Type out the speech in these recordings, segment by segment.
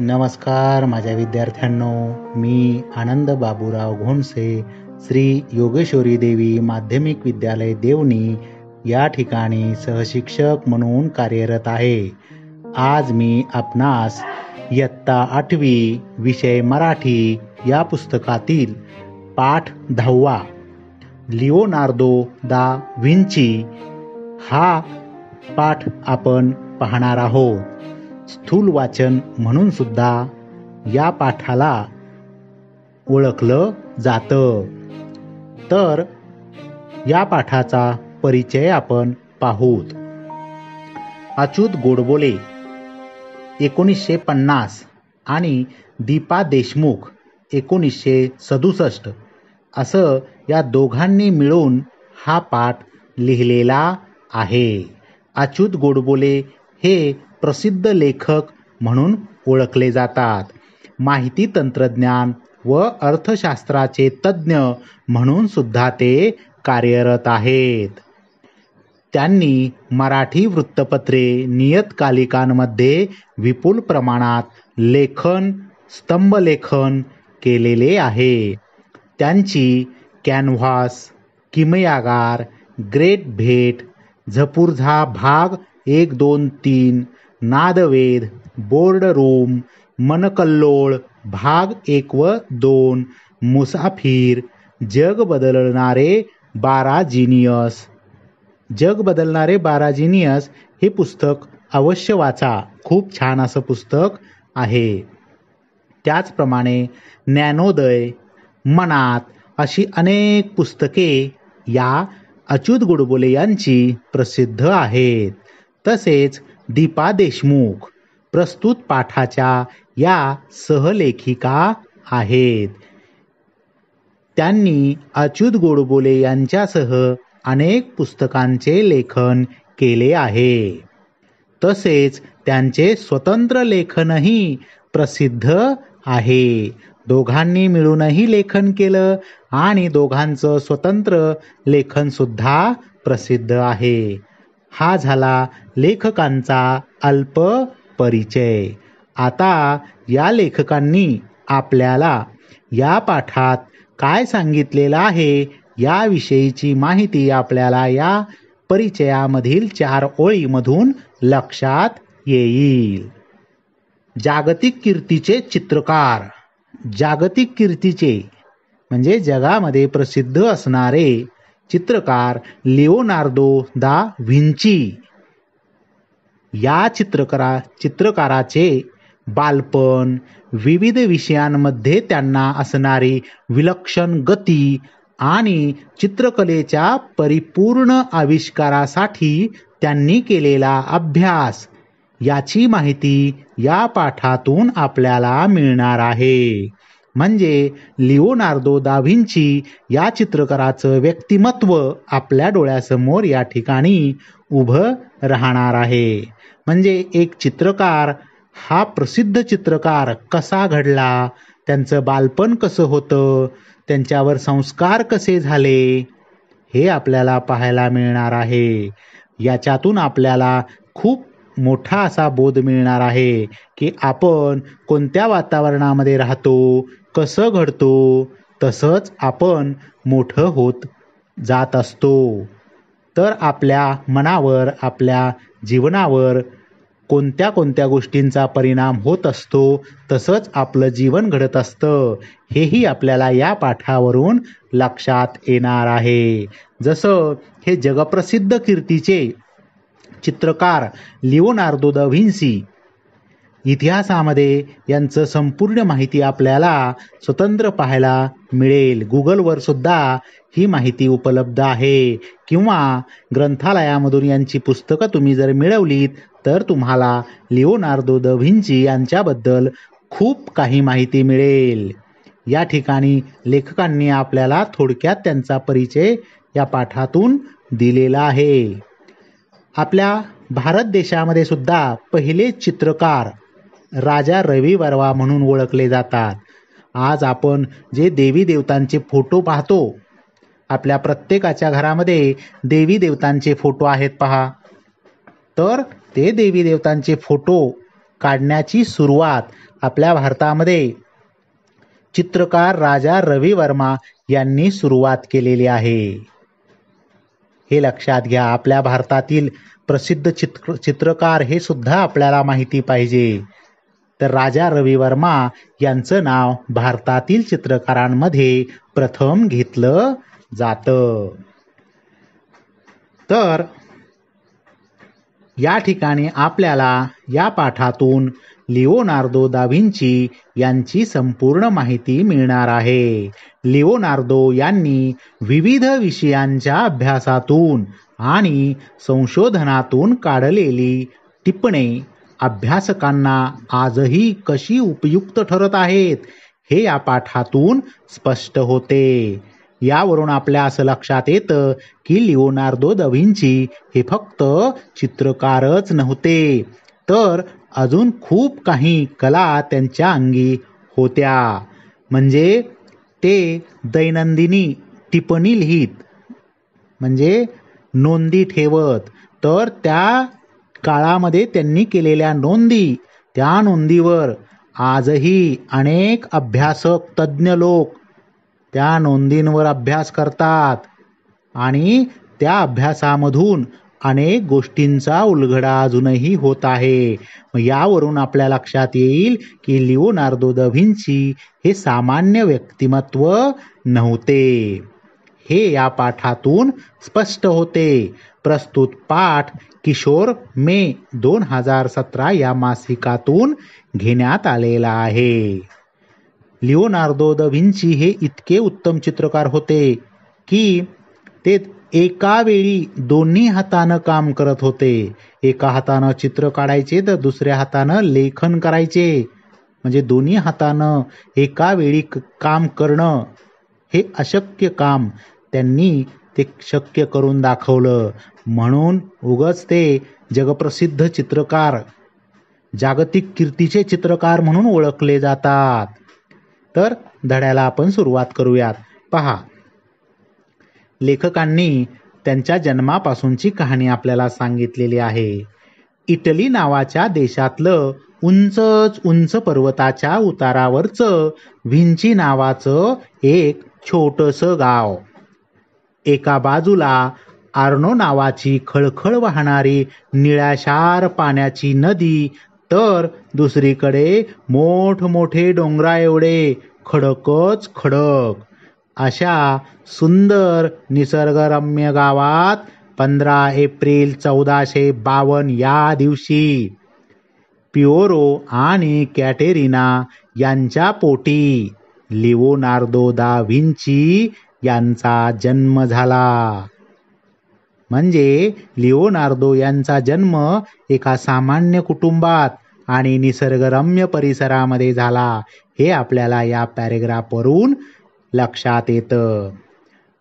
नमस्कार माझ्या विद्यार्थ्यांनो, मी आनंद बाबूराव घोणसे, श्री योगेश्वरी देवी माध्यमिक विद्यालय देवणी या ठिकाणी सहशिक्षक म्हणून कार्यरत आहे. आज मी आपणास इयत्ता 8वी विषय मराठी या पुस्तकातील पाठ 10वा लिओनार्दो दा व्हिंची हा पाठ आपण पाहणार आहोत. स्थूल वाचन म्हणून सुद्धा या पाठाला ओळखलं जातं. तर या पाठाचा परिचय आपण पाहूत. अच्युत गोडबोले 1950 आणि दीपा देशमुख 1967 असं या दोघांनी मिळून हा पाठ लिहिलेला आहे. अच्युत गोडबोले हे प्रसिद्ध लेखक म्हणून ओळखले जातात. माहिती तंत्रज्ञान व अर्थशास्त्राचे तज्ज्ञ म्हणून सुद्धा ते कार्यरत आहेत. त्यांनी मराठी वृत्तपत्रे, नियतकालिकांमध्ये विपुल प्रमाणात लेखन, स्तंभलेखन केलेले आहे. त्यांची कॅनव्हास, किमयागार, ग्रेट भेट, झपुर्झा भाग 1, 2, 3, नादवेद, बोर्ड रूम, मनकल्लोळ भाग 1 व 2, मुसाफिर, जग बदलणारे 12 जिनियस हे पुस्तक अवश्य वाचा. खूप छान असं पुस्तक आहे. त्याचप्रमाणे ज्ञानोदय, मनात अशी अनेक पुस्तके या अच्युत गोडबोले यांची प्रसिद्ध आहेत. तसेच दीपा देशमुख प्रस्तुत पाठाच्या या सहलेखिका आहेत. त्यांनी अच्युत गोडबोले यांच्यासह अनेक पुस्तकांचे लेखन केले आहे. तसेच त्यांचे स्वतंत्र लेखनही प्रसिद्ध आहे. दोघांनी मिळूनही लेखन केलं आणि दोघांचं स्वतंत्र लेखन सुद्धा प्रसिद्ध आहे. हा झाला लेखकांचा अल्प परिचय. आता या लेखकांनी आपल्याला या पाठात काय सांगितलेलं आहे याविषयीची माहिती आपल्याला या परिचयामधील 4 ओळीमधून लक्षात येईल. जागतिक कीर्तीचे चित्रकार. जागतिक कीर्तीचे म्हणजे जगामध्ये प्रसिद्ध असणारे चित्रकार लिओनार्दो दा व्हिंची. या चित्रकाराचे बालपण, विविध विषयांमध्ये त्यांना असणारी विलक्षण गती आणि चित्रकलेच्या परिपूर्ण आविष्कारासाठी त्यांनी केलेला अभ्यास याची माहिती या पाठातून आपल्याला मिळणार आहे. म्हणजे लिओनार्दो दा व्हिंची या चित्रकाराचं व्यक्तिमत्व आपल्या डोळ्यासमोर या ठिकाणी उभं राहणार आहे. म्हणजे एक चित्रकार हा प्रसिद्ध चित्रकार कसा घडला, त्यांचं बालपण कसं होतं, त्यांच्यावर संस्कार कसे झाले हे आपल्याला पाहायला मिळणार आहे. याच्यातून आपल्याला खूप मोठा असा बोध मिळणार आहे की आपण कोणत्या वातावरणामध्ये राहतो, कसं घडतो, तसंच आपण मोठं होत जात असतो. तर आपल्या मनावर, आपल्या जीवनावर कोणत्या कोणत्या गोष्टींचा परिणाम होत असतो, तसंच आपलं जीवन घडत असतं, हेही आपल्याला या पाठावरून लक्षात येणार आहे. जसं हे जगप्रसिद्ध कीर्तीचे चित्रकार लिओनार्दो दा व्हिंची, इतिहासामध्ये यांचं संपूर्ण माहिती आपल्याला स्वतंत्र पाहायला मिळेल. गुगलवर सुद्धा ही माहिती उपलब्ध आहे किंवा ग्रंथालयामधून यांची पुस्तकं तुम्ही जर मिळवलीत तर तुम्हाला लिओनार्दो दा व्हिंची यांच्याबद्दल खूप काही माहिती मिळेल. या ठिकाणी लेखकांनी आपल्याला थोडक्यात त्यांचा परिचय या पाठातून दिलेला आहे. आपल्या भारत देशामध्ये सुद्धा पहिले चित्रकार राजा रवी वर्मा म्हणून ओळखले जातात. आज आपण जे देवी देवतांचे फोटो पाहतो, आपल्या प्रत्येकाच्या घरामध्ये देवी देवतांचे फोटो आहेत पहा. तर ते देवी देवतांचे फोटो काढण्याची सुरुवात आपल्या भारतामध्ये चित्रकार राजा रवी वर्मा यांनी सुरुवात केलेली आहे. हे लक्षात घ्या. आपल्या भारतातील प्रसिद्ध चित्रकार हे सुद्धा आपल्याला माहिती पाहिजे. तर राजा रवी वर्मा यांचं नाव भारतातील चित्रकारांमध्ये प्रथम घेतलं जातं. तर या ठिकाणी आपल्याला या पाठातून लिओनार्दो दा व्हिंची यांची संपूर्ण माहिती मिळणार आहे. लिओनार्दो यांनी विविध विषयांच्या अभ्यासातून आणि संशोधनातून काढलेली टिपणे अभ्यासकांना आजही कशी उपयुक्त ठरत आहेत हे या पाठातून स्पष्ट होते. यावरून आपल्या असं लक्षात येतं की लिओनार्दो दा व्हिंची हे फक्त चित्रकारच नव्हते, तर अजून खूप काही कला त्यांच्या अंगी होत्या. म्हणजे ते दैनंदिनी टिप्पणी लिहित, म्हणजे नोंदी ठेवत. तर त्या काळामध्ये त्यांनी केलेल्या नोंदी, त्या नोंदीवर आजही अनेक अभ्यासक तज्ज्ञ लोक त्या नोंदींवर अभ्यास करतात आणि त्या अभ्यासामधून अनेक गोष्टींचा उलगडा अजूनही होत आहे. यावरून आपल्या लक्षात येईल की लिओनार्दो दा व्हिंची हे सामान्य व्यक्तिमत्व नव्हते. हे या पाठातून स्पष्ट होते. प्रस्तुत पाठ किशोर मे 2017 या मासिकातून घेण्यात आलेला आहे. लिओनार्दो दा व्हिंची हे इतके उत्तम चित्रकार होते की ते एका वेळी दोन्ही हातानं काम करत होते. एका हातानं चित्र काढायचे तर दुसऱ्या हातानं लेखन करायचे. म्हणजे दोन्ही हातानं एका वेळी काम करणं हे अशक्य काम त्यांनी ते शक्य करून दाखवलं. म्हणून उगाच ते जगप्रसिद्ध चित्रकार, जागतिक कीर्तीचे चित्रकार म्हणून ओळखले जातात. तर धड्याला आपण सुरुवात करूयात. पहा, लेखकांनी त्यांच्या जन्मापासूनची कहाणी आपल्याला सांगितलेली आहे. इटली नावाच्या देशातलं उंच पर्वताच्या उतारावरचं व्हिंची नावाचं एक छोटंसं गाव. एका बाजूला आर्नो नावाची खळखळ वाहणारी निळाशार पाण्याची नदी, तर दुसरीकडे मोठमोठे डोंगरा एवढे खडकच खडक. अशा सुंदर निसर्गरम्य गावात 15 एप्रिल 1452 या दिवशी पिओरो आणि कॅटेरिना यांच्या पोटी लिओनार्दो दा व्हिंची यांचा जन्म झाला. म्हणजे लिओनार्दो यांचा जन्म एका सामान्य कुटुंबात आणि निसर्गरम्य परिसरामध्ये झाला. हे आपल्याला या पॅरेग्राफवरून लक्षात येतं.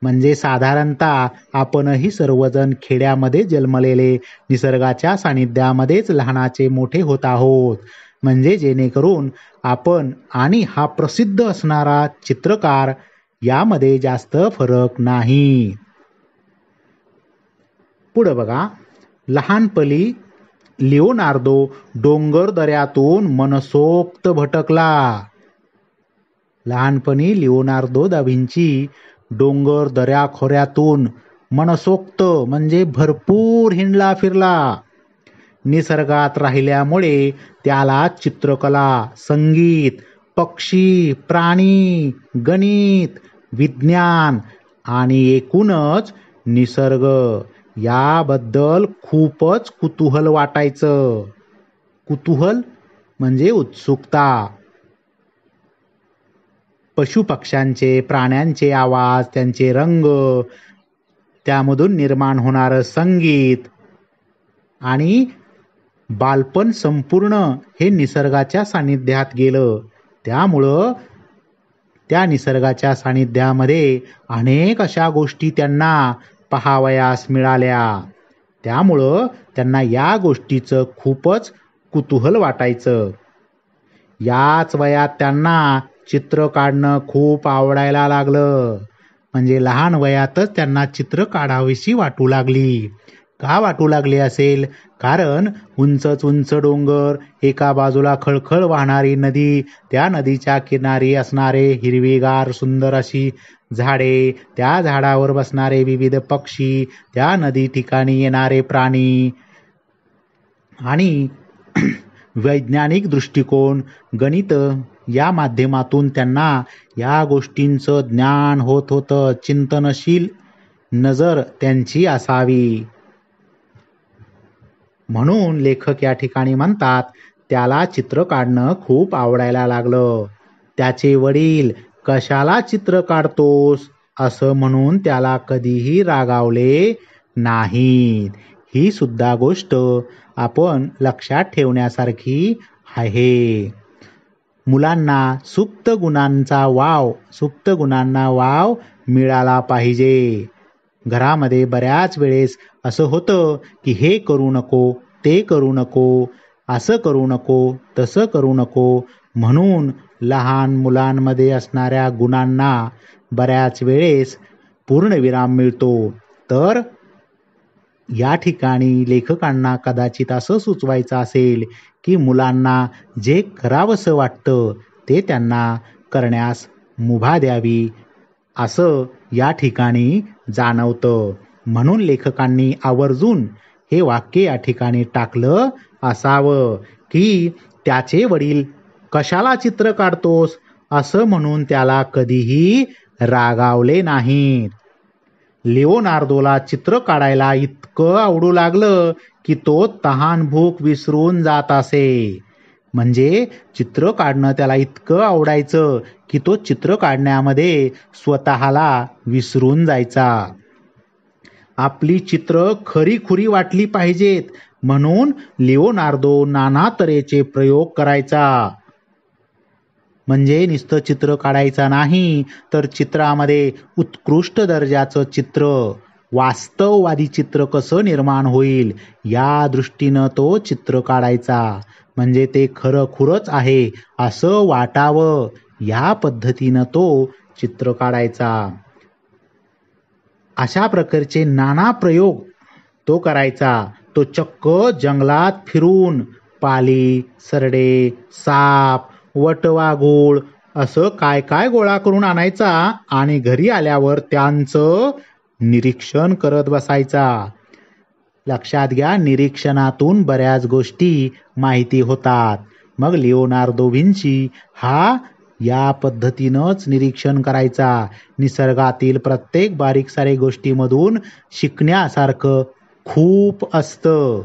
म्हणजे साधारणतः आपणही सर्वजण खेड्यामध्ये जन्मलेले निसर्गाच्या सानिध्यामध्येच लहानाचे मोठे होत आहोत. म्हणजे जेणेकरून आपण आणि हा प्रसिद्ध असणारा चित्रकार यामध्ये जास्त फरक नाही. पुढे बघा, लहानपणी लिओनार्दो डोंगर दऱ्यातून मनसोक्त भटकला. लहानपणी लिओनार्दो दा व्हिंची डोंगर दऱ्याखोऱ्यातून मनसोक्त म्हणजे भरपूर हिंडला फिरला. निसर्गात राहिल्यामुळे त्याला चित्रकला, संगीत, पक्षी, प्राणी, गणित, विज्ञान आणि एकूणच निसर्ग याबद्दल खूपच कुतूहल वाटायचं. कुतूहल म्हणजे उत्सुकता. पशुपक्ष्यांचे, प्राण्यांचे आवाज, त्यांचे रंग, त्यामधून निर्माण होणारं संगीत आणि बालपण संपूर्ण हे निसर्गाच्या सानिध्यात गेलं. त्यामुळं त्या निसर्गाच्या सानिध्यामध्ये अनेक अशा गोष्टी त्यांना पाहावयास मिळाल्या. त्यामुळं त्यांना या गोष्टीचं खूपच कुतूहल वाटायचं. याच वयात त्यांना चित्र काढणं खूप आवडायला लागलं. म्हणजे लहान वयातच त्यांना चित्र काढावीशी वाटू लागली. का वाटू लागले असेल? कारण उंचच उंच डोंगर, एका बाजूला खळखळ वाहणारी नदी, त्या नदीच्या किनारी असणारे हिरवीगार सुंदर अशी झाडे, त्या झाडावर बसणारे विविध पक्षी, त्या नदी ठिकाणी येणारे प्राणी आणि वैज्ञानिक दृष्टिकोन, गणित या माध्यमातून त्यांना या गोष्टींचं ज्ञान होत होतं. चिंतनशील नजर त्यांची असावी. म्हणून लेखक या ठिकाणी म्हणतात, त्याला चित्र काढणं खूप आवडायला लागलं. त्याचे वडील कशाला चित्र काढतोस असं म्हणून त्याला कधीही रागावले नाहीत. ही सुद्धा गोष्ट आपण लक्षात ठेवण्यासारखी आहे. मुलांना सुप्त गुणांना वाव मिळाला पाहिजे. घरामध्ये बऱ्याच वेळेस असं होतं की हे करू नको, ते करू नको, असं करू नको, तसं करू नको, म्हणून लहान मुलांमध्ये असणाऱ्या गुणांना बऱ्याच वेळेस पूर्णविराम मिळतो. तर या ठिकाणी लेखकांना कदाचित असं सुचवायचं असेल की मुलांना जे करावंसं वाटतं ते त्यांना करण्यास मुभा द्यावी, असं या ठिकाणी जाणवतं. म्हणून लेखकांनी आवर्जून हे वाक्य या ठिकाणी टाकलं असावं की त्याचे वडील कशाला चित्र काढतोस असं म्हणून त्याला कधीही रागावले नाहीत. लिओनार्दोला चित्र काढायला इतकं आवडू लागलं की तो तहान-भूक विसरून जात असे. म्हणजे चित्र काढणं त्याला इतकं आवडायचं की तो चित्र काढण्यामध्ये स्वतःला विसरून जायचा. आपली चित्र खरी-खुरी वाटली पाहिजेत म्हणून लिओनार्दो नाना तऱ्हेचे प्रयोग करायचा. म्हणजे नुसतं चित्र काढायचा नाही, तर चित्रामध्ये उत्कृष्ट दर्जाचं चित्र, वास्तववादी चित्र कसं निर्माण होईल या दृष्टीनं तो चित्र काढायचा. म्हणजे ते खरंखुरंच आहे असं वाटावं या पद्धतीनं तो चित्र काढायचा. अशा प्रकारचे नाना प्रयोग तो करायचा. तो चक्क जंगलात फिरून पाली, सरडे, साप, वटवाघूळ असं काय काय गोळा करून आणायचा आणि घरी आल्यावर त्यांचं निरीक्षण करत बसायचा. लक्षात घ्या, निरीक्षणातून बऱ्याच गोष्टी माहिती होतात. मग लिओनार्दो विंची हा या पद्धतीनंच निरीक्षण करायचा. निसर्गातील प्रत्येक बारीक सारीक गोष्टीमधून शिकण्यासारखं खूप असतं,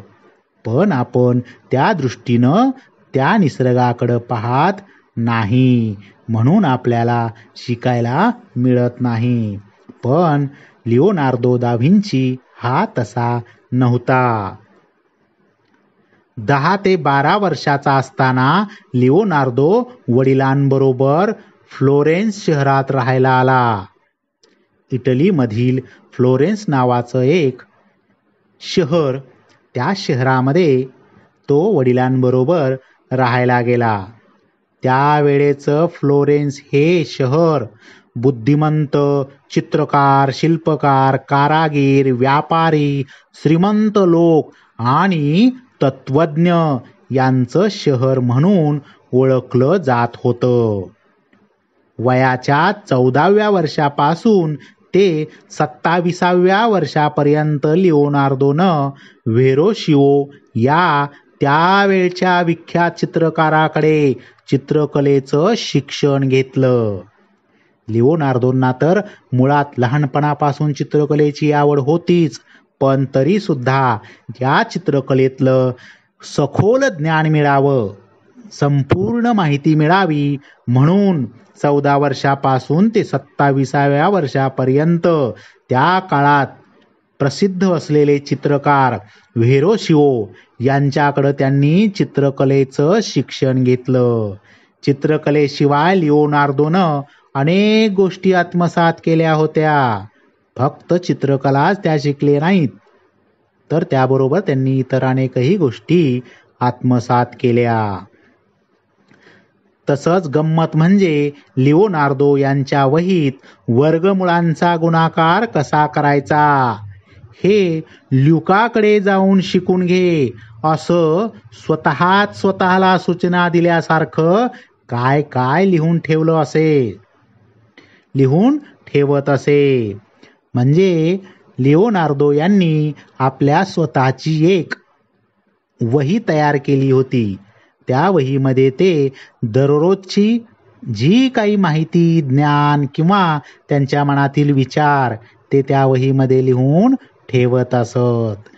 पण आपण त्या दृष्टीनं त्या निसर्गाकडं पाहत नाही, म्हणून आपल्याला शिकायला मिळत नाही. पण लिओनार्दो दा व्हिंची हा तसा नव्हता. 10 ते 12 वर्षाचा असताना लिओनार्दो वडिलांबरोबर फ्लोरेन्स शहरात राहायला आला. इटलीमधील फ्लोरेन्स नावाचं एक शहर, त्या शहरामध्ये तो वडिलांबरोबर राहायला गेला. त्यावेळेचं फ्लोरेन्स हे शहर बुद्धिमंत, चित्रकार, शिल्पकार, कारागीर, व्यापारी, श्रीमंत लोक आणि तत्वज्ञ यांचं शहर म्हणून ओळखलं जात होतं. वयाच्या 14व्या वर्षापासून ते 27व्या वर्षापर्यंत लिओनार्दोनं व्हेरोशिओ या त्यावेळच्या विख्यात चित्रकाराकडे चित्रकलेचं शिक्षण घेतलं. लिओनार्दोंना तर मुळात लहानपणापासून चित्रकलेची आवड होतीच, पण तरी सुद्धा या चित्रकलेतलं सखोल ज्ञान मिळावं, संपूर्ण माहिती मिळावी म्हणून 14 वर्षापासून ते 27व्या वर्षापर्यंत त्या काळात प्रसिद्ध असलेले चित्रकार व्हेरोशिओ यांच्याकडं त्यांनी चित्रकलेचं शिक्षण घेतलं. चित्रकलेशिवाय लिओनार्दोनं अनेक गोष्टी आत्मसात केल्या होत्या. फक्त चित्रकलाच त्या शिकले नाहीत, तर त्याबरोबर त्यांनी इतर अनेकही गोष्टी आत्मसात केल्या. तसंच गंमत म्हणजे लिओनार्दो यांच्या वहीत वर्गमुळांचा गुणाकार कसा करायचा हे ल्युकाकडे जाऊन शिकून घे असं स्वतःला सूचना दिल्यासारखं काय काय लिहून ठेवत असे. म्हणजे लिओनार्दो यांनी आपल्या स्वतःची एक वही तयार केली होती. त्या वहीमध्ये ते दररोजची जी काही माहिती, ज्ञान किंवा त्यांच्या मनातील विचार ते त्या वहीमध्ये लिहून ठेवत असत.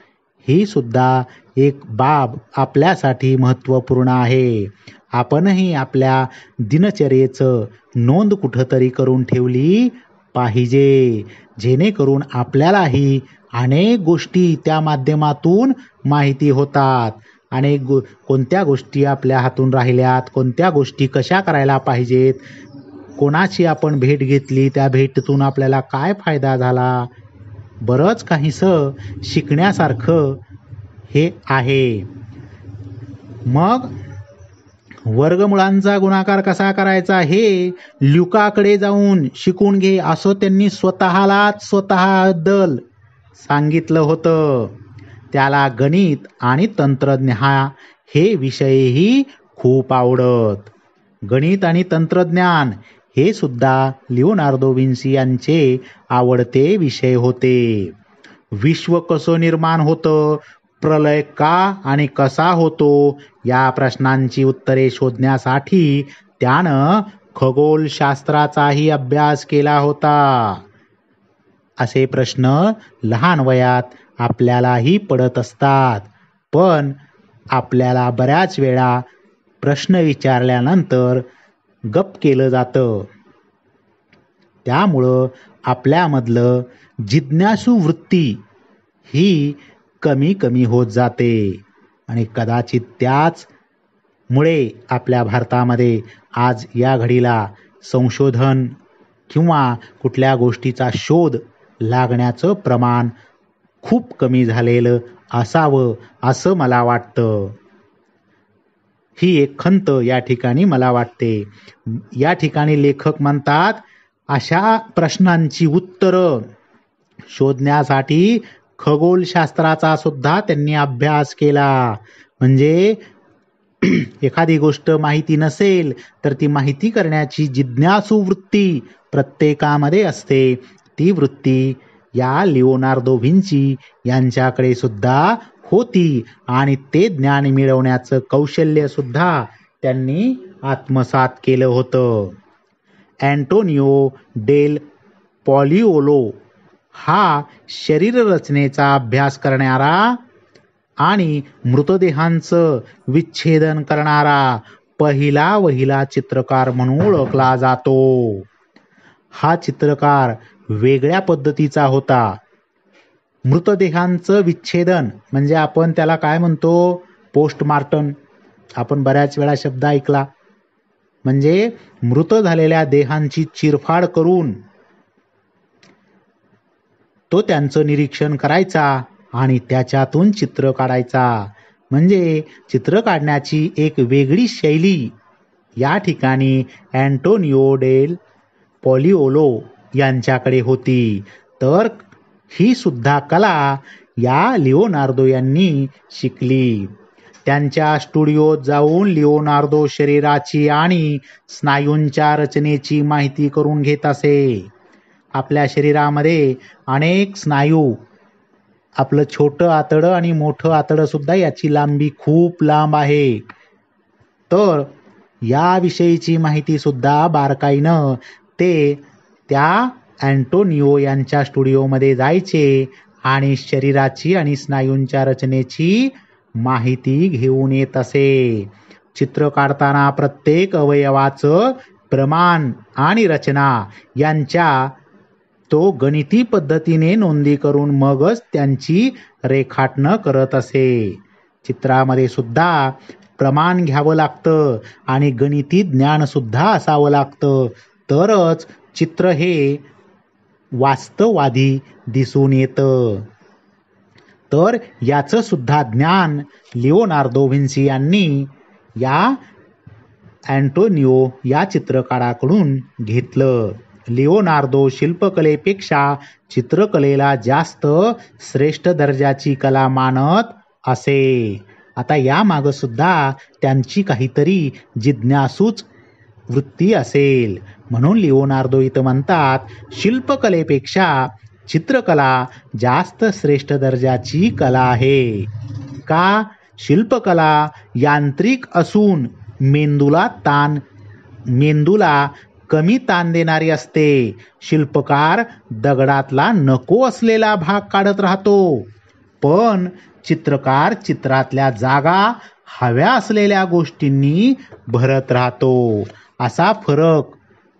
ही सुद्धा एक बाब आपल्यासाठी महत्त्वपूर्ण आहे. आपणही आपल्या दिनचर्येचं नोंद कुठंतरी करून ठेवली पाहिजे, जेणेकरून आपल्यालाही अनेक गोष्टी त्या माध्यमातून माहिती होतात. कोणत्या गोष्टी आपल्या हातून राहिल्यात, कोणत्या गोष्टी कशा करायला पाहिजेत, कोणाची आपण भेट घेतली, त्या भेटीतून आपल्याला काय फायदा झाला, बरंच काहीसं शिकण्यासारखं हे आहे. मग वर्गमुळांचा गुणाकार कसा करायचा हे ल्युकाकडे जाऊन शिकून घे असं त्यांनी स्वतःबद्दल सांगितलं होतं. त्याला गणित आणि तंत्रज्ञान हे विषयही खूप आवडत. गणित आणि तंत्रज्ञान हे सुद्धा लिओनार्दो विन्सी यांचे आवडते विषय होते. विश्व कसं निर्माण होतं, प्रलय का आणि कसा होतो या प्रश्नांची उत्तरे शोधण्यासाठी त्यानं खगोलशास्त्राचाही अभ्यास केला होता. असे प्रश्न लहान वयात आपल्यालाही पडत असतात, पण आपल्याला बऱ्याच वेळा प्रश्न विचारल्यानंतर गप केलं जातं. त्यामुळं आपल्यामधलं जिज्ञासू वृत्ती ही कमी होत जाते आणि कदाचित त्याचमुळे आपल्या भारतामध्ये आज या घडीला संशोधन किंवा कुठल्या गोष्टीचा शोध लागण्याचं प्रमाण खूप कमी झालेलं असावं असं मला वाटतं. ही एक खंत या ठिकाणी मला वाटते. या ठिकाणी लेखक म्हणतात, अशा प्रश्नांची उत्तरं शोधण्यासाठी खगोलशास्त्राचा सुद्धा त्यांनी अभ्यास केला. म्हणजे एखादी गोष्ट माहिती नसेल तर ती माहिती करण्याची जिज्ञासू वृत्ती प्रत्येकामध्ये असते. ती वृत्ती या लिओनार्दो व्हिन्सी यांच्याकडे सुद्धा होती आणि ते ज्ञान मिळवण्याचं कौशल्य सुद्धा त्यांनी आत्मसात केलं होतं. अँटोनियो डेल पॉलिओलो हा शरीररचनेचा अभ्यास करणारा आणि मृतदेहांचं विच्छेदन करणारा पहिला चित्रकार म्हणून ओळखला जातो. हा चित्रकार वेगळ्या पद्धतीचा होता. मृतदेहांचं विच्छेदन म्हणजे आपण त्याला काय म्हणतो, पोस्टमार्टम. आपण बऱ्याच वेळा शब्द ऐकला. म्हणजे मृत झालेल्या देहांची चिरफाड करून तो त्यांचं निरीक्षण करायचा आणि त्याच्यातून चित्र काढायचा. म्हणजे चित्र काढण्याची एक वेगळी शैली या ठिकाणी अँटोनियो डेल पॉलिओलो यांच्याकडे होती. तर ही सुद्धा कला या लिओनार्दो यांनी शिकली. त्यांच्या स्टुडिओत जाऊन लिओनार्दो शरीराची आणि स्नायूंच्या रचनेची माहिती करून घेत असे. आपल्या शरीरामध्ये अनेक स्नायू, आपलं छोटं आतडं आणि मोठं आतडं सुद्धा याची लांबी खूप लांब आहे. तर याविषयीची माहिती सुद्धा बारकाईनं ते त्या अँटोनियो यांच्या स्टुडिओमध्ये जायचे आणि शरीराची आणि स्नायूंच्या रचनेची माहिती घेऊन येत असे. चित्र काढताना प्रत्येक अवयवाचं प्रमाण आणि रचना यांच्या तो गणिती पद्धतीने नोंदी करून मगच त्यांची रेखाटनं करत असे. चित्रामध्ये सुद्धा प्रमाण घ्यावं लागतं आणि गणिती ज्ञान सुद्धा असावं लागतं, तरच चित्र हे वास्तववादी दिसून येतं. तर याचं सुद्धा ज्ञान लिओनार्दो व्हिन्सी यांनी या अँटोनियो या चित्रकाराकडून घेतलं. लिओनार्दो शिल्पकलेपेक्षा चित्रकलेला जास्त श्रेष्ठ दर्जाची कला मानत असे. आता यामागं सुद्धा त्यांची काहीतरी जिज्ञासूच वृत्ती असेल. म्हणून लिओनार्दो इथं म्हणतात, शिल्पकलेपेक्षा चित्रकला जास्त श्रेष्ठ दर्जाची कला आहे. का? शिल्पकला यांत्रिक असून मेंदूला कमी ताण देणारी असते. शिल्पकार दगडातला नको असलेला भाग काढत राहतो, पण चित्रकार चित्रातल्या जागा हव्या असलेल्या गोष्टींनी भरत राहतो. असा फरक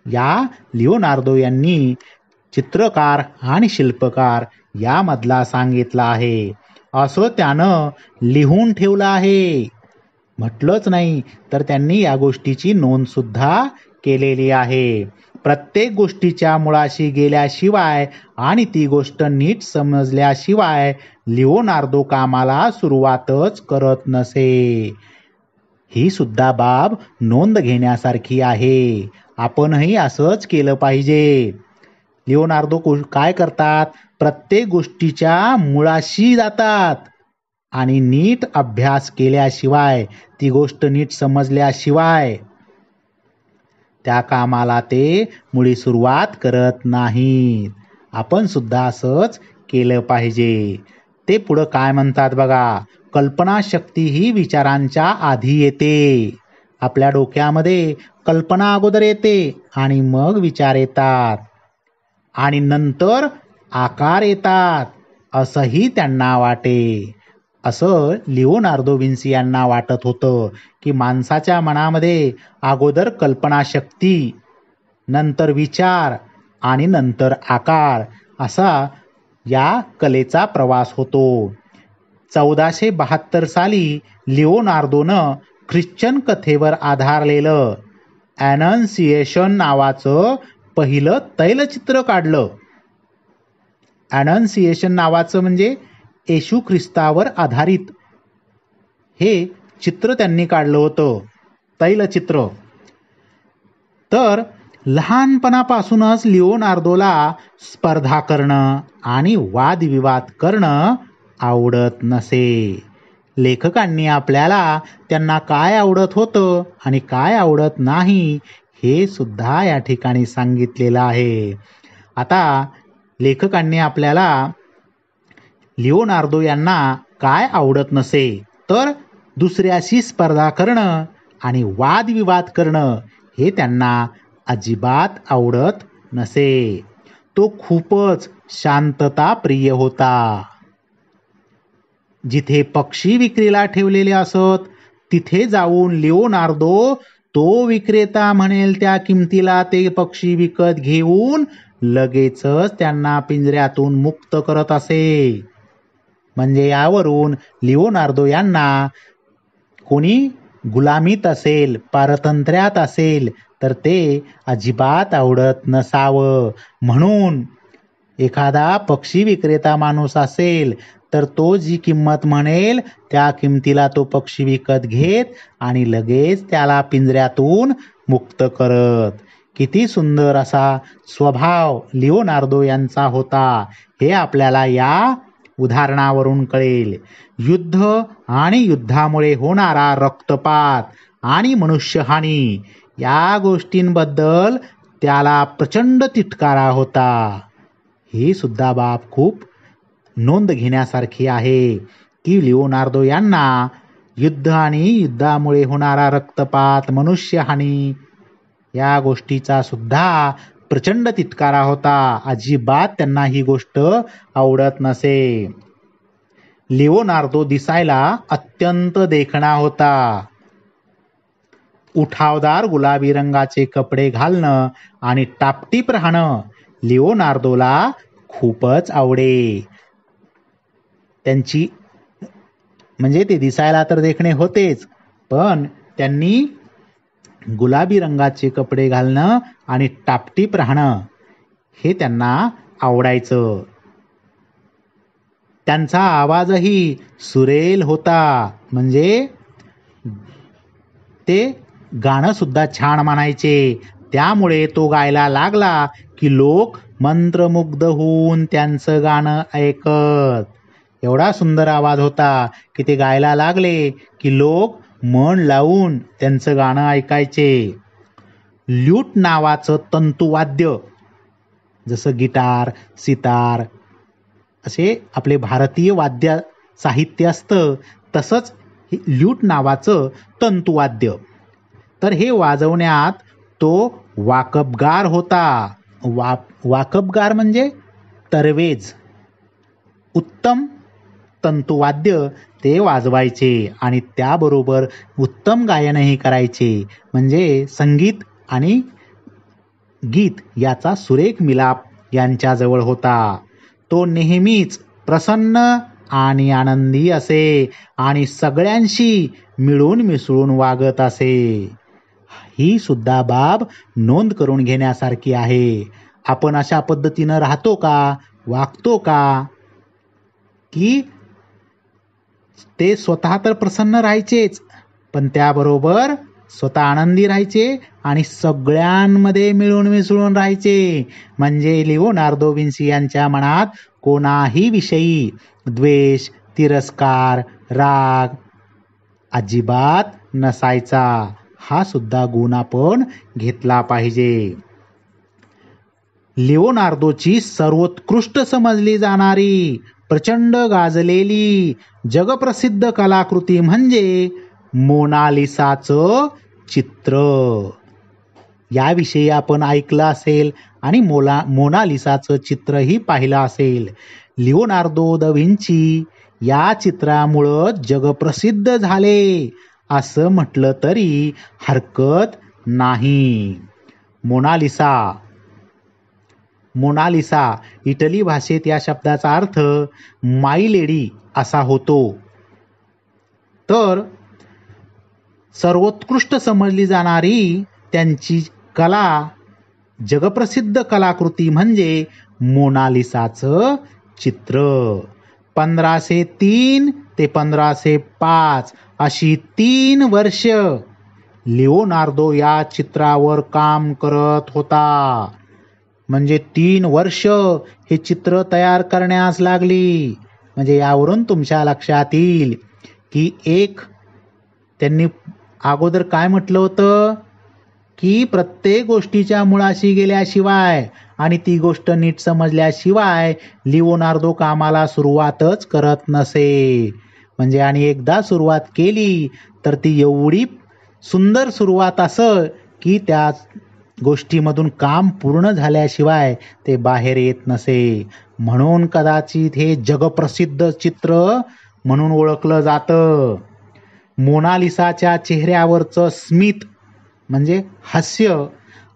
या लिओनार्दो यांनी चित्रकार आणि शिल्पकार यामधला सांगितला आहे. असं त्यानं लिहून ठेवलं आहे. म्हटलंच नाही तर त्यांनी या गोष्टीची नोंद सुद्धा केलेली आहे. प्रत्येक गोष्टीच्या मुळाशी गेल्याशिवाय आणि ती गोष्ट नीट समजल्याशिवाय लिओनार्दो कामाला सुरुवातच करत नसे. ही सुद्धा बाब नोंद घेण्यासारखी आहे. आपणही असंच केलं पाहिजे. लिओनार्दो काय करतात? प्रत्येक गोष्टीच्या मुळाशी जातात आणि नीट अभ्यास केल्याशिवाय, ती गोष्ट नीट समजल्याशिवाय त्या कामाला ते मुळी सुरुवात करत नाहीत. आपण सुद्धा असंच केलं पाहिजे. ते पुढं काय म्हणतात बघा, कल्पनाशक्ती ही विचारांच्या आधी येते. आपल्या डोक्यामध्ये कल्पना अगोदर येते आणि मग विचार येतात आणि नंतर आकार येतात असंही त्यांना वाटे. असं लिओनार्दो विन्सी यांना वाटत होतं की माणसाच्या मनामध्ये अगोदर कल्पनाशक्ती, नंतर विचार आणि नंतर आकार असा या कलेचा प्रवास होतो. 1472 साली लिओनार्दोनं ख्रिश्चन कथेवर आधारलेलं ॲनन्सिएशन नावाचं पहिलं तैलचित्र काढलं. ॲनन्सिएशन नावाचं म्हणजे येशू ख्रिस्तावर आधारित हे चित्र त्यांनी काढलं होतं, तैलचित्र. तर लहानपणापासूनच लिओनार्दोला स्पर्धा करणं आणि वादविवाद करणं आवडत नसे. लेखकांनी आपल्याला त्यांना काय आवडत होतं आणि काय आवडत नाही हे सुद्धा या ठिकाणी सांगितलेलं आहे. आता लेखकांनी आपल्याला लिओनार्दो यांना काय आवडत नसे तर दुसऱ्याशी स्पर्धा करणं आणि वादविवाद करणं हे त्यांना अजिबात आवडत नसे. तो खूपच शांतताप्रिय होता. जिथे पक्षी विक्रीला ठेवलेले असत तिथे जाऊन लिओनार्दो तो विक्रेता म्हणेल त्या किमतीला ते पक्षी विकत घेऊन लगेचच त्यांना पिंजऱ्यातून मुक्त करत असे. म्हणजे यावरून लिओनार्दो यांना कोणी गुलामीत असेल, पारतंत्र्यात असेल तर ते अजिबात आवडत नसावं. म्हणून एखादा पक्षी विक्रेता माणूस असेल तर तो जी किंमत म्हणेल त्या किमतीला तो पक्षी विकत घेत आणि लगेच त्याला पिंजऱ्यातून मुक्त करत. किती सुंदर असा स्वभाव लिओनार्दो यांचा होता हे आपल्याला या उदाहरणावरून कळेल. युद्ध आणि युद्धामुळे होणारा रक्तपात आणि मनुष्यहानी या गोष्टींबद्दल त्याला प्रचंड तिटकारा होता. ही सुद्धा बाब खूप नोंद घेण्यासारखी आहे की लिओनार्दो यांना युद्ध आणि युद्धामुळे होणारा रक्तपात, मनुष्यहानी या गोष्टीचा सुद्धा प्रचंड तिटकारा होता. अजिबात त्यांना ही गोष्ट आवडत नसे. लिओनार्दो दिसायला अत्यंत देखणा होता. उठावदार गुलाबी रंगाचे कपडे घालणं आणि टापटीप राहणं लिओनार्दोला खूपच आवडे. त्यांची म्हणजे ते दिसायला तर देखणे होतेच, पण त्यांनी गुलाबी रंगाचे कपडे घालणं आणि टापटीप राहणं हे त्यांना आवडायचं. त्यांचा आवाजही सुरेल होता, म्हणजे ते गाणं सुद्धा छान म्हणायचे. त्यामुळे तो गायला लागला की लोक मंत्रमुग्ध होऊन त्यांचं गाणं ऐकत. एवढा सुंदर आवाज होता की ते गायला लागले की लोक मन लावून त्यांचं गाणं ऐकायचे. ल्यूट नावाचं तंतुवाद्य, जसं गिटार, सितार असे आपले भारतीय वाद्य साहित्य असतं, तसंच ल्यूट नावाचं तंतुवाद्य. तर हे वाजवण्यात तो वाकबगार होता. वाकबगार म्हणजे तरवेज. उत्तम तंतुवाद्य ते वाजवायचे आणि त्याबरोबर उत्तम गायनही करायचे. म्हणजे संगीत आणि गीत याचा सुरेख मिलाप यांच्याजवळ होता. तो नेहमीच प्रसन्न आणि आनंदी असे आणि सगळ्यांशी मिळून मिसळून वागत असे. ही सुद्धा बाब नोंद करून घेण्यासारखी आहे. आपण अशा पद्धतीनं राहतो का, वागतो का, की ते स्वतः तर प्रसन्न राहायचेच, पण त्याबरोबर स्वतः आनंदी राहायचे आणि सगळ्यांमध्ये मिळून मिसळून राहायचे. म्हणजे लिओनार्दो विन्सी यांच्या मनात कोणाही विषयी द्वेष, तिरस्कार, राग अजिबात नसायचा. हा सुद्धा गुण आपण घेतला पाहिजे. लिओनार्दोची सर्वोत्कृष्ट समजली जाणारी प्रचंड गाजलेली जगप्रसिद्ध कलाकृती म्हणजे मोनालिसाचं चित्र. याविषयी आपण ऐकलं असेल आणि मोनालिसाचं चित्रही पाहिलं असेल. लिओनार्दो द विंची या चित्रामुळं जगप्रसिद्ध झाले असं म्हटलं तरी हरकत नाही. मोनालिसा इटली भाषेत या शब्दाचा अर्थ माई लेडी असा होतो. तर सर्वोत्कृष्ट समजली जाणारी त्यांची कला, जगप्रसिद्ध कलाकृती म्हणजे मोनालिसाचं चित्र. 1503 ते 1505 अशी 3 वर्ष लिओनार्दो या चित्रावर काम करत होता. म्हणजे 3 वर्ष हे चित्र तयार करण्यास लागली. म्हणजे यावरून तुमच्या लक्षात येईल की त्यांनी अगोदर काय म्हटलं होतं की प्रत्येक गोष्टीच्या मुळाशी गेल्याशिवाय आणि ती गोष्ट नीट समजल्याशिवाय लिओनार्दो कामाला सुरुवातच करत नसे. म्हणजे आणि एकदा सुरुवात केली तर ती एवढी सुंदर सुरुवात असं की त्या गोष्टीमधून काम पूर्ण झाल्याशिवाय ते बाहेर येत नसे. म्हणून कदाचित हे जगप्रसिद्ध चित्र म्हणून ओळखलं जातं. मोनालिसाच्या चेहऱ्यावरचं स्मित म्हणजे हास्य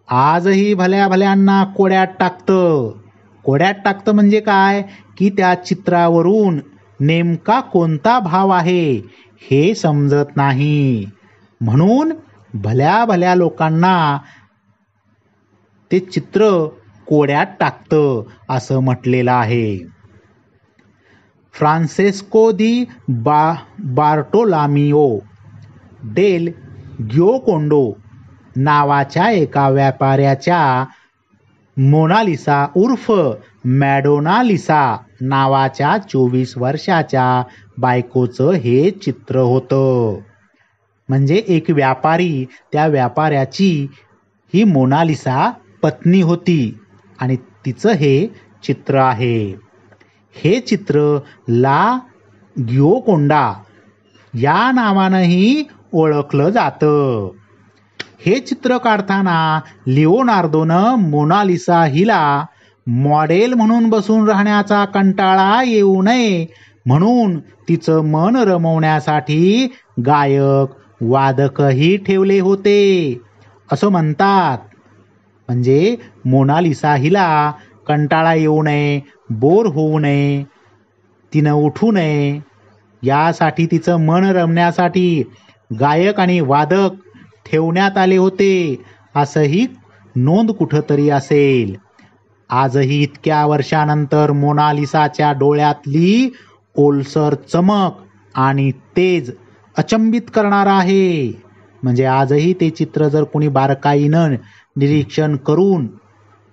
आजही भल्या भल्यांना कोड्यात टाकतं म्हणजे काय की त्या चित्रावरून नेमका कोणता भाव आहे हे समजत नाही. म्हणून भल्या भल्या लोकांना ते चित्र कोड्यात टाकतं असं म्हटलेलं आहे. फ्रान्सेस्को दी बार्टोलामिओ डेल गियोकोंडो नावाच्या एका व्यापाऱ्याच्या मोनालिसा उर्फ मॅडोनालिसा नावाच्या 24 वर्षाच्या बायकोचं हे चित्र होतं. म्हणजे एक व्यापारी, त्या व्यापाऱ्याची ही मोनालिसा पत्नी होती आणि तिचं हे चित्र आहे. हे चित्र ला गियोकोंडा या नावानंही ओळखलं जातं. हे चित्र काढताना लिओनार्दोनं मोनालिसा हिला मॉडेल म्हणून बसून राहण्याचा कंटाळा येऊ नये म्हणून तिचं मन रमवण्यासाठी गायक, वादकही ठेवले होते असं म्हणतात. म्हणजे मोनालिसा हिला कंटाळा येऊ नये, बोर होऊ नये, तिनं उठू नये यासाठी, तिचं मन रमण्यासाठी गायक आणि वादक ठेवण्यात आले होते असंही नोंद कुठंतरी असेल. आजही इतक्या वर्षानंतर मोनालिसाच्या डोळ्यातली ओलसर चमक आणि तेज अचंबित करणार आहे. म्हणजे आजही ते चित्र जर कोणी बारकाईनं निरीक्षण करून,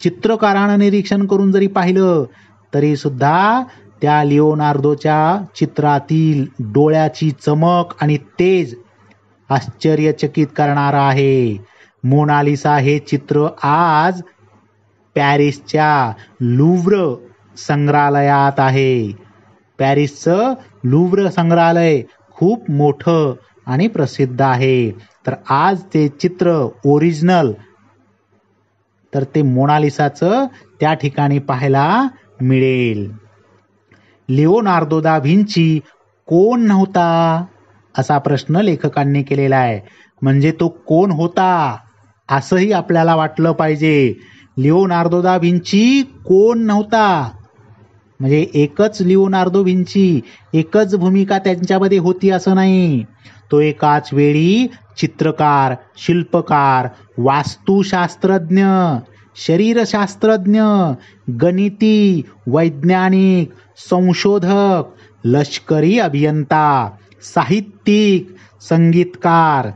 चित्रकारानं निरीक्षण करून जरी पाहिलं तरी सुद्धा त्या लिओनार्दोच्या चित्रातील डोळ्याची चमक आणि तेज आश्चर्यचकित करणारा आहे. मोनालिसा हे चित्र आज पॅरिसच्या लुव्र संग्रहालयात आहे. पॅरिसचं लुव्र संग्रहालय खूप मोठं आणि प्रसिद्ध आहे. तर आज ते चित्र ओरिजिनल तर ते मोनालिसाचं त्या ठिकाणी पाहायला मिळेल. लिओनार्दो दा व्हिंची कोण नव्हता असा प्रश्न लेखकांनी केलेला आहे. म्हणजे तो कोण होता असंही आपल्याला वाटलं पाहिजे. लिओनार्दो दा व्हिंची कोण नव्हता म्हणजे एकच लिओनार्दो व्हिंची, एकच भूमिका त्यांच्यामध्ये होती असं नाही. तो एकाच वेळी चित्रकार, शिल्पकार, वास्तुशास्त्रज्ञ, शरीरशास्त्रज्ञ, गणिती, वैज्ञानिक, संशोधक, लष्करी अभियंता, साहित्यिक, संगीतकार,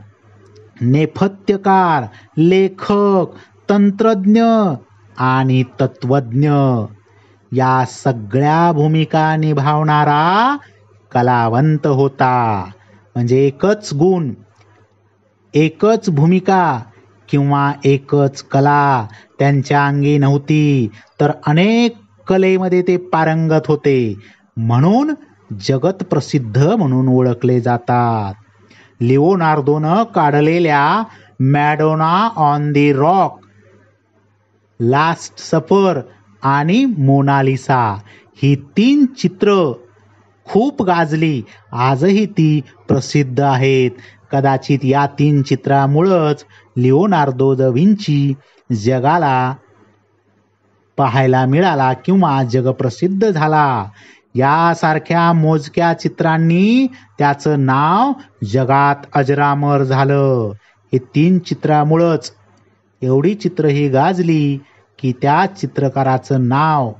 नेपथ्यकार, लेखक, तंत्रज्ञ आणि तत्वज्ञ या सगळ्या भूमिका निभावणारा कलावंत होता. म्हणजे एकच गुण, एकच भूमिका किंवा एकच कला त्यांच्या अंगी नव्हती, तर अनेक कलेमध्ये ते पारंगत होते. म्हणून जगत प्रसिद्ध म्हणून ओळखले जातात. लिओनार्दोनं काढलेल्या Madonna on the rock, last सफर आणि मोनालिसा ही 3 चित्र खूप गाजली. आजही ती प्रसिद्ध आहेत. कदाचित या 3 चित्रामुळंच लिओनार्दो दा व्हिंची जगाला पाहायला मिळाला किंवा जगप्रसिद्ध झाला. यासारख्या मोजक्या चित्रांनी त्याचं नाव जगात अजरामर झालं. हे 3 चित्रामुळंच एवढी चित्र ही गाजली की त्या चित्रकाराचं नाव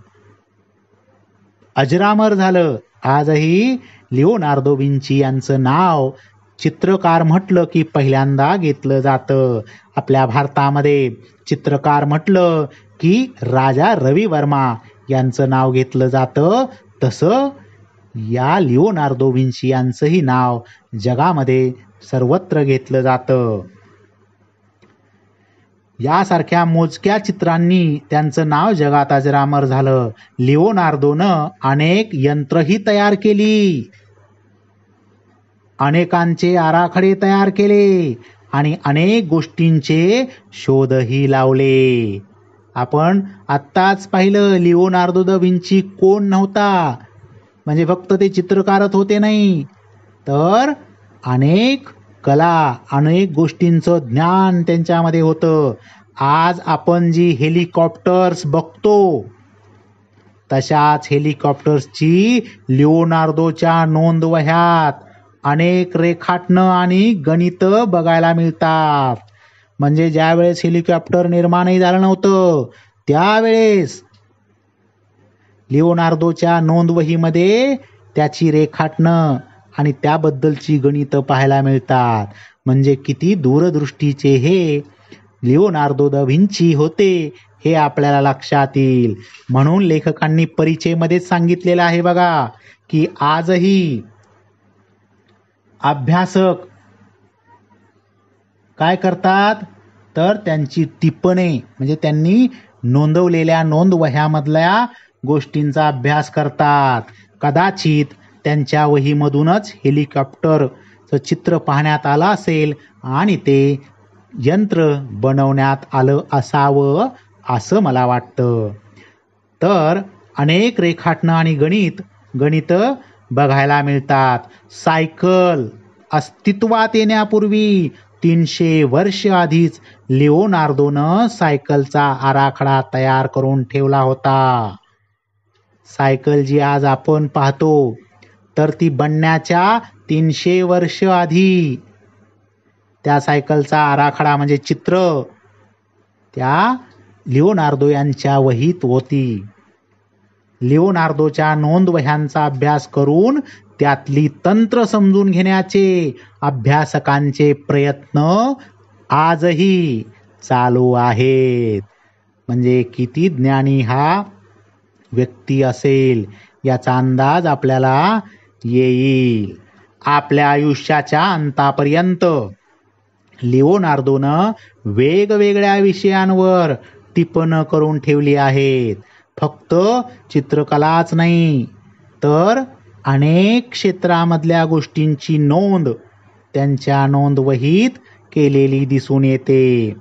अजरामर झालं. आजही लिओनार्दो व्हिंची यांचं नाव चित्रकार म्हटलं की पहिल्यांदा घेतलं जातं. आपल्या भारतामध्ये चित्रकार म्हटलं की राजा रवी वर्मा यांचं नाव घेतलं जातं. तसं या लिओनार्दो व्हिंची यांचंही नाव जगामध्ये सर्वत्र घेतलं जातं. यासारख्या मोजक्या चित्रांनी त्यांचं नाव जगात अजरामर झालं. लिओनार्दोनं अनेक यंत्रही तयार केली, अनेकांचे आराखडे तयार केले आणि अनेक गोष्टींचे शोधही लावले. आपण आत्ताच पाहिलं लिओनार्दो दा व्हिंची कोण नव्हता म्हणजे फक्त ते चित्रकारच होते नाही, तर अनेक कला, अनेक गोष्टींचं ज्ञान त्यांच्यामध्ये होतं. आज आपण जी हेलिकॉप्टर्स बघतो तशाच हेलिकॉप्टर्सची लिओनार्दोच्या नोंदवह्यात अनेक रेखाटनं आणि गणित बघायला मिळतात. म्हणजे ज्या वेळेस हेलिकॉप्टर निर्माणही झालं नव्हतं त्यावेळेस लिओनार्दोच्या नोंदवहीमध्ये त्याची रेखाटनं आणि त्याबद्दलची गणितं पाहायला मिळतात. म्हणजे किती दूरदृष्टीचे हे लिओनार्दो दा व्हिंची होते हे आपल्याला लक्षात येईल. म्हणून लेखकांनी परिचयमध्येच सांगितलेलं आहे बघा की आजही अभ्यासक काय करतात तर त्यांची टिपणे म्हणजे त्यांनी नोंदवलेल्या नोंदवह्यामधल्या गोष्टींचा अभ्यास करतात. कदाचित त्यांच्या वहीमधूनच हेलिकॉप्टरचं चित्र पाहण्यात आलं असेल आणि ते यंत्र बनवण्यात आलं असावं असं मला वाटतं. तर अनेक रेखाटनं आणि गणित बघायला मिळतात. सायकल अस्तित्वात येण्यापूर्वी 300 वर्ष आधीच लिओनार्दोनं सायकलचा आराखडा तयार करून ठेवला होता. सायकल जी आज आपण पाहतो तर ती बनण्याच्या 300 वर्ष आधी त्या सायकलचा आराखडा म्हणजे चित्र त्या लिओनार्दो यांच्या वहीत होती. लिओनार्दोच्या नोंदवह्यांचा अभ्यास करून त्यातली तंत्र समजून घेण्याचे अभ्यासकांचे प्रयत्न आजही चालू आहेत. म्हणजे किती ज्ञानी हा व्यक्ती असेल याचा अंदाज आपल्याला येईल. आपल्या आयुष्याच्या अंतापर्यंत लिओनार्दोनं वेगवेगळ्या विषयांवर टिपणं करून ठेवली आहेत. फक्त चित्रकलाच नाही तर अनेक क्षेत्रामधल्या गोष्टींची नोंद त्यांच्या नोंदवहीत केलेली दिसून येते.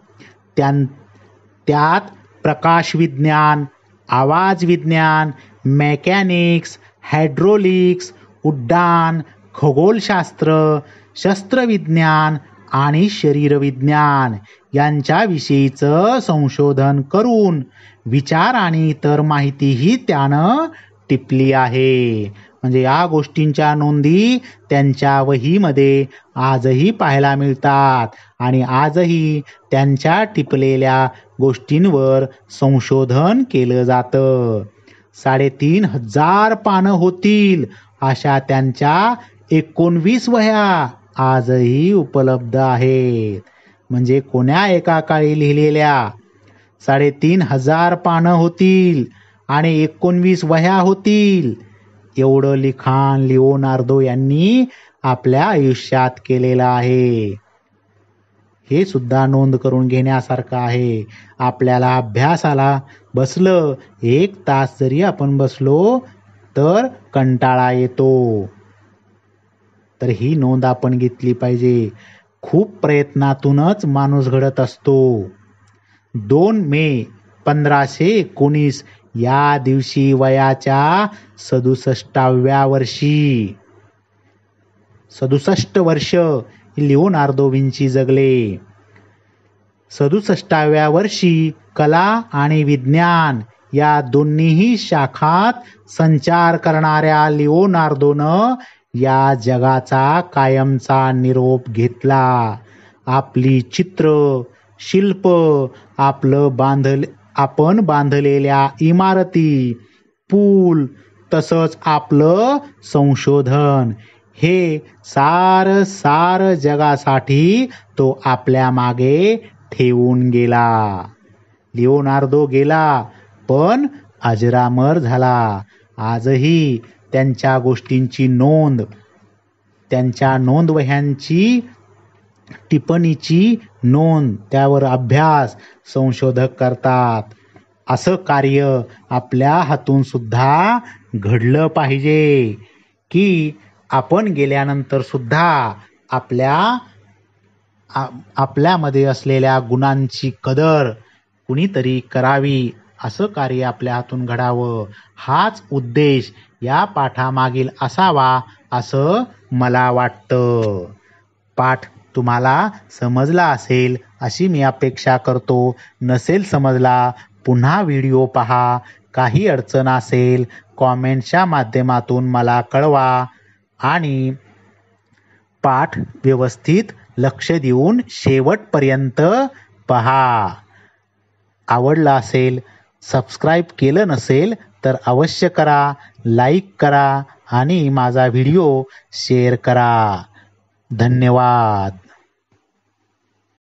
त्यात प्रकाश विज्ञान, आवाज विज्ञान, मेकॅनिक्स, हायड्रोलिक्स, उड्डाण, खगोलशास्त्र, शस्त्रविज्ञान आणि शरीरविज्ञान यांच्याविषयीचं संशोधन करून विचार आणि इतर माहितीही त्यानं टिपली आहे. म्हणजे या गोष्टींच्या नोंदी त्यांच्या वहीमध्ये आजही पाहायला मिळतात आणि आजही त्यांच्या टिपलेल्या गोष्टींवर संशोधन केलं जातं. 3,500 पानं होतील अशा त्यांच्या 19 वह्या आजही उपलब्ध आहेत. म्हणजे कोण्या एका काळी लिहिलेल्या 3,500 पानं होतील आणि 19 वह्या होतील. एवढं लिखाण लिओनार्दो यांनी आपल्या आयुष्यात केलेलं आहे. हे सुद्धा नोंद करून घेण्यासारखं आहे. आपल्याला अभ्यासाला बसलं 1 तास जरी आपण बसलो तर कंटाळा येतो. तर ही नोंद आपण घेतली पाहिजे. खूप प्रयत्नातूनच माणूस घडत असतो. 2 मे 1519 या दिवशी वयाच्या 67व्या वर्षी 67 वर्ष लिओनार्दो विंची जगले. 67व्या वर्षी कला आणि विज्ञान या दोन्हीही शाखात संचार करणाऱ्या लिओनार्दोनं या जगाचा कायमचा निरोप घेतला. आपली चित्र, शिल्प, आपण बांधलेल्या इमारती, पूल, तसंच आपलं संशोधन हे सार जगासाठी तो आपल्या मागे ठेवून गेला. लिओनार्दो गेला पण अजरामर झाला. आजही त्यांच्या गोष्टींची नोंद, त्यांच्या नोंदवह्यांची टिप्पणीची नोंद, त्यावर अभ्यास संशोधक करतात. असं कार्य आपल्या हातून सुद्धा घडलं पाहिजे की आपण गेल्यानंतर सुद्धा आपल्यामध्ये असलेल्या गुणांची कदर कुणीतरी करावी. असं कार्य आपल्या हातून घडावं हाच उद्देश या पाठामागील असावा असं मला वाटतं. पाठ तुम्हाला समजला असेल अशी मी अपेक्षा करतो. नसेल समजला पुन्हा व्हिडिओ पहा. काही अडचण असेल कॉमेंटच्या माध्यमातून मला कळवा आणि पाठ व्यवस्थित लक्ष देऊन शेवटपर्यंत पहा. आवडला असेल, सबस्क्राईब केलं नसेल तर अवश्य करा, लाईक करा आणि माझा व्हिडिओ शेअर करा. धन्यवाद.